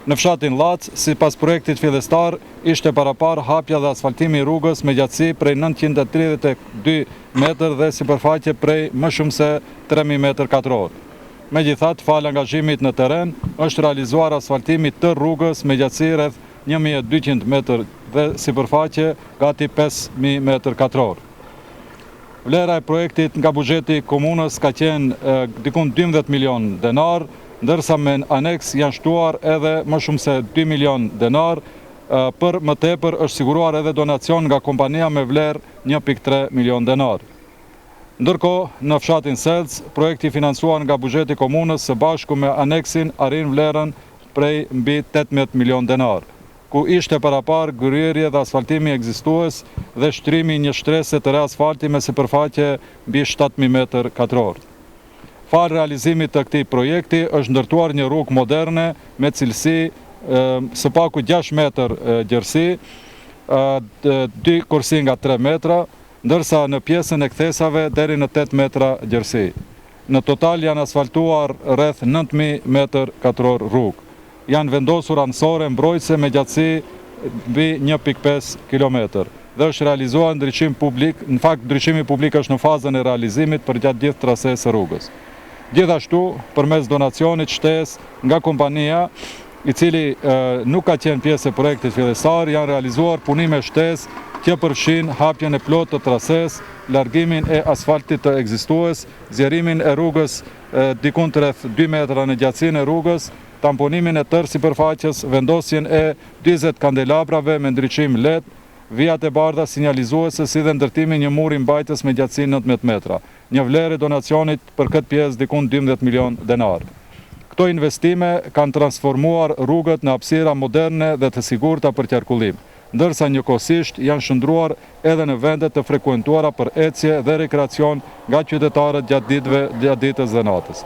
Në fshatin Llac, sipas projektit fillestar, ishte parapar hapja dhe asfaltimi i rrugës me gjatësi prej 932 metër dhe sipërfaqe prej më shumë se 3000 metër katror. Megjithatë, falë angazhimit në terren, është realizuar asfaltimi të rrugës me gjatësi rreth 1200 metër dhe sipërfaqe gati 5000 metër katror. Vlera e projektit nga buxheti i komunës ka qenë dikun 12 milion denar, ndërsa me aneks janë shtuar edhe më shumë se 2 milion denar, për më tepër është siguruar edhe donacion nga kompania me vlerë 1.3 milion denar. Ndërkohë, në fshatin Selc, projekti financuar nga buxheti i komunës së bashku me aneksin arrin vlerën prej mbi 18 milion denar, ku ishte parapar gërierje dhe asfaltimi ekzistues dhe shtrimi një shtrese të re asfalti me sipërfaqe mbi 7000 metër katror. Falë realizimit të këtij projekti është ndërtuar një rrugë moderne me cilësi së paku 6 metër gjerësi, 2 kursi nga 3 metra, ndërsa në pjesën e kthesave deri në 8 metra gjerësi. Në total janë asfaltuar rreth 9000 metër katror rrugë. Janë vendosur anësore mbrojtëse me gjatësi mbi 1.5 km dhe është realizuar ndriçim publik. Në fakt, ndriçimi publik është në fazën e realizimit për gjatë gjithë trasesë së rrugës. Gjithashtu, përmes donacionit shtesë nga kompania, i cili nuk ka qenë pjesë e projektit fillestar, janë realizuar punime shtesë që përfshin hapjen e plotë të trasesë, largimin e asfaltit të ekzistues, zjerimin e rrugës dikun rreth 2 metra në gjatësinë e rrugës, tamponimin e tërë sipërfaqes, vendosjen e 40 kandelabrave me ndriçim LED, vijat e bardha sinjalizuese si dhe ndërtimi një muri mbajtës me gjatësi 19 metra. Një vlerë e donacionit për këtë pjesë dikun 12 milion denar. Këto investime kanë transformuar rrugët në hapësira moderne dhe të sigurta për qarkullim, ndërsa njëkohësisht janë shndruar edhe në vende të frekuentuara për ecje dhe rekreacion nga qytetarët gjatë ditëve, gjatë ditës dhe natës.